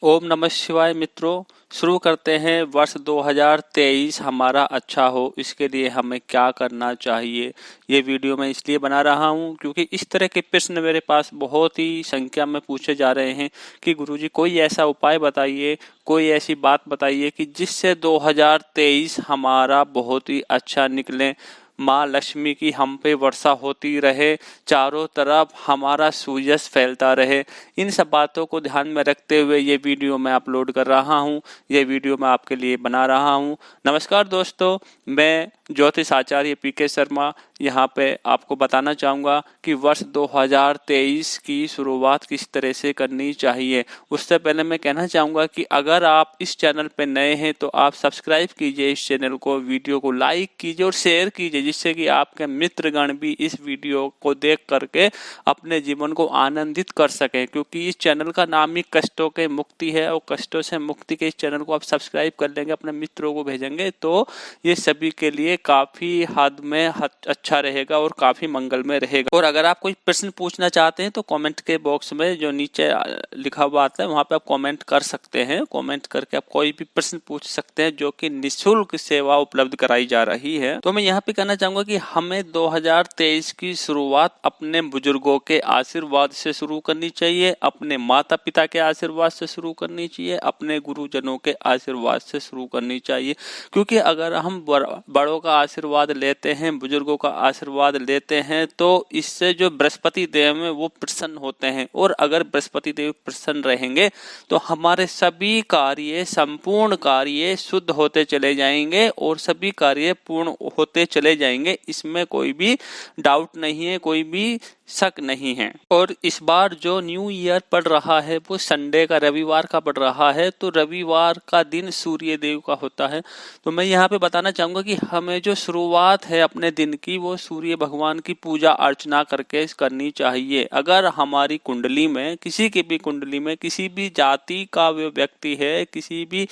ओम नमः शिवाय मित्रों। शुरू करते हैं। वर्ष 2023 हमारा अच्छा हो, इसके लिए हमें क्या करना चाहिए। ये वीडियो मैं इसलिए बना रहा हूँ क्योंकि इस तरह के प्रश्न मेरे पास बहुत ही संख्या में पूछे जा रहे हैं कि गुरुजी कोई ऐसा उपाय बताइए, कोई ऐसी बात बताइए कि जिससे 2023 हमारा बहुत ही अच्छा निकले, माँ लक्ष्मी की हम पे वर्षा होती रहे, चारों तरफ हमारा सूयश फैलता रहे। इन सब बातों को ध्यान में रखते हुए ये वीडियो मैं अपलोड कर रहा हूँ। ये वीडियो मैं आपके लिए बना रहा हूँ। नमस्कार दोस्तों, मैं ज्योतिष आचार्य पीके शर्मा यहाँ पे आपको बताना चाहूँगा कि वर्ष 2023 की शुरुआत किस तरह से करनी चाहिए। उससे पहले मैं कहना चाहूँगा कि अगर आप इस चैनल पे नए हैं तो आप सब्सक्राइब कीजिए इस चैनल को, वीडियो को लाइक कीजिए और शेयर कीजिए, जिससे कि आपके मित्रगण भी इस वीडियो को देख करके अपने जीवन को आनंदित कर सकें। क्योंकि इस चैनल का नाम ही कष्टों के मुक्ति है और कष्टों से मुक्ति के इस चैनल को आप सब्सक्राइब कर लेंगे, अपने मित्रों को भेजेंगे तो ये सभी के लिए काफी हद में अच्छा रहेगा और काफी मंगलमय रहेगा। और अगर आप कोई प्रश्न पूछना चाहते हैं तो कमेंट के बॉक्स में जो नीचे लिखा हुआ आता है वहां पे आप कमेंट कर सकते हैं। कमेंट करके आप कोई भी प्रश्न पूछ सकते हैं, जो कि निःशुल्क सेवा उपलब्ध कराई जा रही है। तो मैं यहाँ पे कहना चाहूंगा कि हमें 2023 की शुरुआत अपने बुजुर्गों के आशीर्वाद से शुरू करनी चाहिए, अपने माता पिता के आशीर्वाद से शुरू करनी चाहिए, अपने गुरुजनों के आशीर्वाद से शुरू करनी चाहिए। क्योंकि अगर हम बड़ों का आशीर्वाद लेते हैं, बुजुर्गों का आशीर्वाद लेते हैं तो इससे जो बृहस्पति देव में वो प्रसन्न होते हैं, और अगर बृहस्पति देव प्रसन्न रहेंगे तो हमारे सभी कार्य, संपूर्ण कार्य शुद्ध होते चले जाएंगे और सभी कार्य पूर्ण होते चले जाएंगे। इसमें कोई भी डाउट नहीं है, कोई भी शक नहीं है। और इस बार जो न्यू ईयर पड़ रहा है वो संडे का, रविवार का पड़ रहा है, तो रविवार का दिन सूर्य देव का होता है। तो मैं यहाँ पे बताना चाहूंगा कि हमें जो शुरुआत है अपने दिन की वो सूर्य भगवान की पूजा अर्चना करके करनी चाहिए। अगर हमारी कुंडली में, किसी की भी कुंडली में किसी भी जाति का व्यक्ति है, किसी भी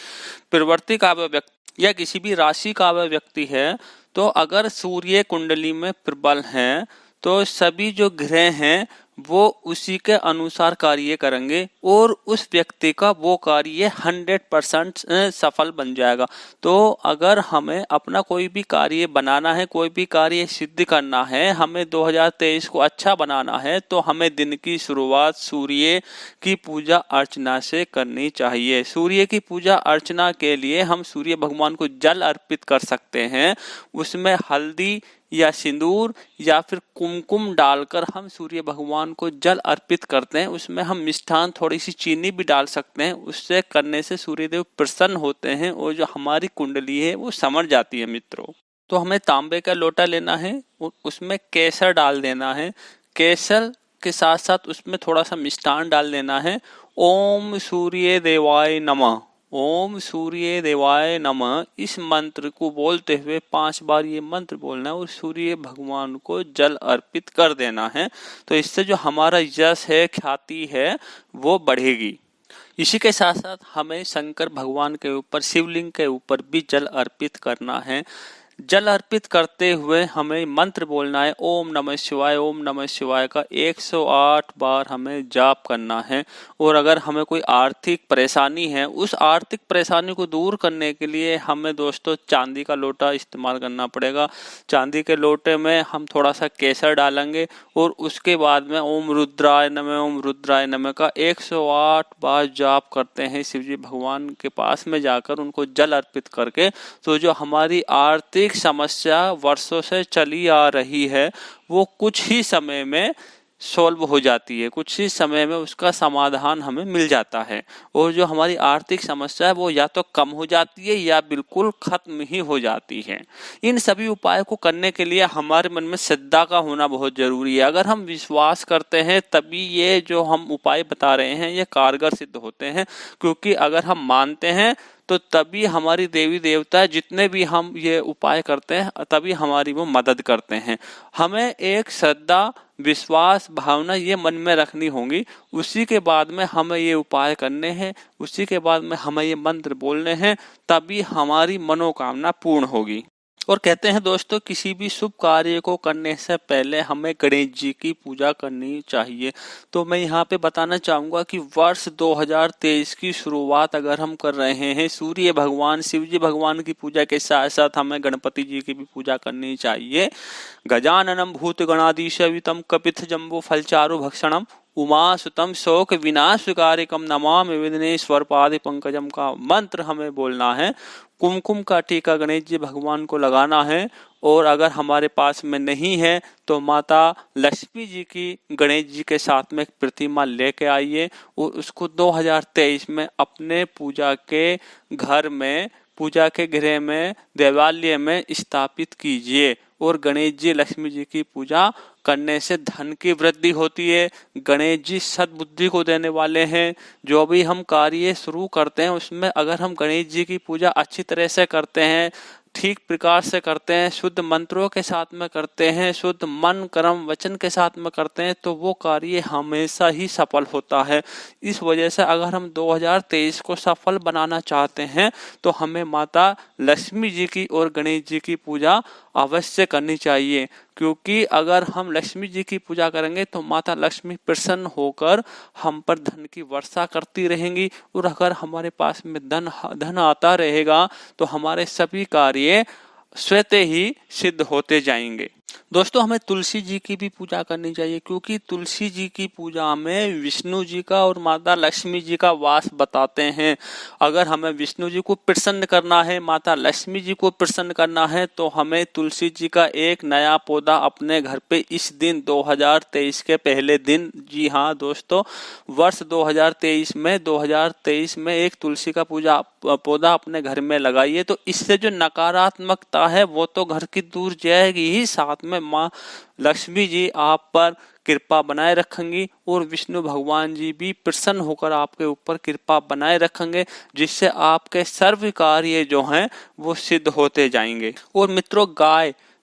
प्रवृत्ति का व्यक्ति या किसी भी राशि का व्यक्ति है, तो अगर सूर्य कुंडली में प्रबल है तो सभी जो ग्रह हैं वो उसी के अनुसार कार्य करेंगे और उस व्यक्ति का वो कार्य 100% सफल बन जाएगा। तो अगर हमें अपना कोई भी कार्य बनाना है, कोई भी कार्य सिद्ध करना है, हमें 2023 को अच्छा बनाना है, तो हमें दिन की शुरुआत सूर्य की पूजा अर्चना से करनी चाहिए। सूर्य की पूजा अर्चना के लिए हम सूर्य भगवान को जल अर्पित कर सकते हैं। उसमें हल्दी या सिंदूर या फिर कुमकुम डालकर हम सूर्य भगवान को जल अर्पित करते हैं। उसमें हम मिष्ठान, थोड़ी सी चीनी भी डाल सकते हैं। उससे करने से सूर्यदेव प्रसन्न होते हैं और जो हमारी कुंडली है वो समझ जाती है मित्रों। तो हमें तांबे का लोटा लेना है और उसमें केसर डाल देना है। केसर के साथ साथ उसमें थोड़ा सा मिष्ठान डाल देना है। ओम सूर्य देवाय नमः, ओम सूर्य देवाय नमः, इस मंत्र को बोलते हुए 5 बार ये मंत्र बोलना है और सूर्य भगवान को जल अर्पित कर देना है। तो इससे जो हमारा यश है, ख्याति है, वो बढ़ेगी। इसी के साथ साथ हमें शंकर भगवान के ऊपर, शिवलिंग के ऊपर भी जल अर्पित करना है। जल अर्पित करते हुए हमें मंत्र बोलना है ओम नमः शिवाय, ओम नमः शिवाय का 108 बार हमें जाप करना है। और अगर हमें कोई आर्थिक परेशानी है, उस आर्थिक परेशानी को दूर करने के लिए हमें दोस्तों चांदी का लोटा इस्तेमाल करना पड़ेगा। चांदी के लोटे में हम थोड़ा सा केसर डालेंगे और उसके बाद में ओम रुद्राय नमः, ओम रुद्राय नमः का 108 बार जाप करते हैं शिवजी भगवान के पास में जाकर, उनको जल अर्पित करके। तो जो हमारी आर्थिक समस्या वर्षों से चली आ रही है वो कुछ ही समय में सॉल्व हो जाती है, कुछ ही समय में उसका समाधान हमें मिल जाता है। और जो हमारी आर्थिक समस्या है वो या तो कम हो जाती है या बिल्कुल खत्म ही हो जाती है। इन सभी उपायों को करने के लिए हमारे मन में श्रद्धा का होना बहुत जरूरी है। अगर हम विश्वास करते हैं तभी ये जो हम उपाय बता रहे हैं ये कारगर सिद्ध होते हैं। क्योंकि अगर हम मानते हैं तो तभी हमारी देवी देवता, जितने भी हम ये उपाय करते हैं, तभी हमारी वो मदद करते हैं। हमें एक श्रद्धा, विश्वास, भावना ये मन में रखनी होगी। उसी के बाद में हमें ये उपाय करने हैं, उसी के बाद में हमें ये मंत्र बोलने हैं, तभी हमारी मनोकामना पूर्ण होगी। और कहते हैं दोस्तों, किसी भी शुभ कार्य को करने से पहले हमें गणेश जी की पूजा करनी चाहिए। तो मैं यहाँ पे बताना चाहूंगा कि वर्ष 2023 की शुरुआत अगर हम कर रहे हैं, सूर्य भगवान शिव जी भगवान की पूजा के साथ साथ हमें गणपति जी की भी पूजा करनी चाहिए। गजाननम भूत गणाधीशवितम कपित जम्बो फलचारु भक्षणम उमासुतम शोक विनाशकारिकम नमामि विघ्नेश्वर पादि पंकजम का मंत्र हमें बोलना है। कुमकुम का टीका गणेश जी भगवान को लगाना है। और अगर हमारे पास में नहीं है तो माता लक्ष्मी जी की गणेश जी के साथ में एक प्रतिमा लेके आइए और उसको 2023 में अपने पूजा के घर में, पूजा के गृह में, देवालय में स्थापित कीजिए। और गणेश जी लक्ष्मी जी की पूजा करने से धन की वृद्धि होती है। गणेश जी सद्बुद्धि को देने वाले हैं। जो भी हम कार्य शुरू करते हैं उसमें अगर हम गणेश जी की पूजा अच्छी तरह से करते हैं, ठीक प्रकार से करते हैं, शुद्ध मंत्रों के साथ में करते हैं, शुद्ध मन कर्म वचन के साथ में करते हैं, तो वो कार्य हमेशा ही सफल होता है। इस वजह से अगर हम 2023 को सफल बनाना चाहते हैं तो हमें माता लक्ष्मी जी की और गणेश जी की पूजा अवश्य करनी चाहिए। क्योंकि अगर हम लक्ष्मी जी की पूजा करेंगे तो माता लक्ष्मी प्रसन्न होकर हम पर धन की वर्षा करती रहेंगी। और अगर हमारे पास में धन आता रहेगा तो हमारे सभी कार्य स्वतः ही सिद्ध होते जाएंगे। दोस्तों, हमें तुलसी जी की भी पूजा करनी चाहिए, क्योंकि तुलसी जी की पूजा में विष्णु जी का और माता लक्ष्मी जी का वास बताते हैं। अगर हमें विष्णु जी को प्रसन्न करना है, माता लक्ष्मी जी को प्रसन्न करना है, तो हमें तुलसी जी का एक नया पौधा अपने घर पे इस दिन 2023 के पहले दिन, जी हाँ दोस्तों, वर्ष 2023 में एक तुलसी का पौधा अपने घर में लगाइए। तो इससे जो नकारात्मकता है वो तो घर की दूर जाएगी ही, साथ में माँ लक्ष्मी जी आप पर कृपा बनाए रखेंगी और विष्णु भगवान जी भी प्रसन्न होकर आपके ऊपर कृपा बनाए रखेंगे, जिससे आपके सर्व कार्य जो हैं वो सिद्ध होते जाएंगे। और मित्रों,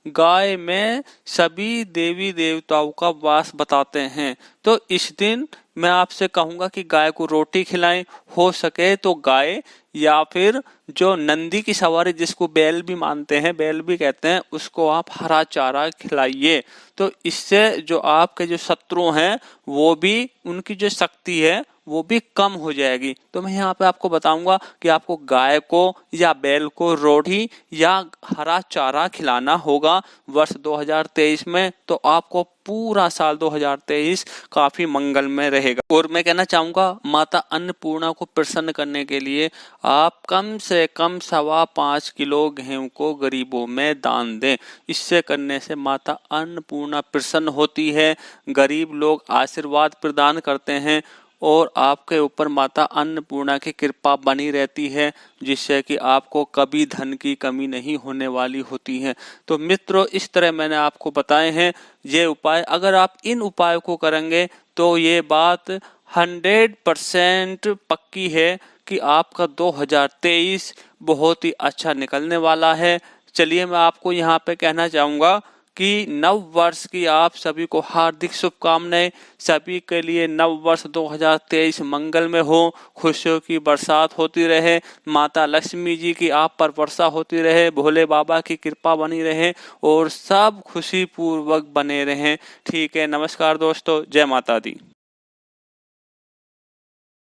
गाय में सभी देवी देवताओं का वास बताते हैं। तो इस दिन मैं आपसे कहूंगा कि गाय को रोटी खिलाएं, हो सके तो गाय या फिर जो नंदी की सवारी जिसको बैल भी मानते हैं, बैल भी कहते हैं, उसको आप हरा चारा खिलाइए। तो इससे जो आपके जो शत्रु हैं वो भी, उनकी जो शक्ति है वो भी कम हो जाएगी। तो मैं यहाँ पे आपको बताऊंगा कि आपको गाय को या बैल को रोटी या हरा चारा खिलाना होगा वर्ष 2023 में। तो आपको पूरा साल 2023 काफी मंगलमय रहेगा। और मैं कहना चाहूंगा, माता अन्नपूर्णा को प्रसन्न करने के लिए आप कम से कम 5.25 किलो गेहूं को गरीबों में दान दें। इससे करने से माता अन्नपूर्णा प्रसन्न होती है, गरीब लोग आशीर्वाद प्रदान करते हैं और आपके ऊपर माता अन्नपूर्णा की कृपा बनी रहती है, जिससे कि आपको कभी धन की कमी नहीं होने वाली होती है। तो मित्रों, इस तरह मैंने आपको बताए हैं ये उपाय। अगर आप इन उपायों को करेंगे तो ये बात 100% पक्की है कि आपका 2023 बहुत ही अच्छा निकलने वाला है। चलिए, मैं आपको यहाँ पे कहना चाहूँगा कि नव वर्ष की आप सभी को हार्दिक शुभकामनाएं। सभी के लिए नव वर्ष 2023 मंगल में हो, खुशियों की बरसात होती रहे, माता लक्ष्मी जी की आप पर वर्षा होती रहे, भोले बाबा की कृपा बनी रहे और सब खुशी पूर्वक बने रहें। ठीक है, नमस्कार दोस्तों, जय माता दी।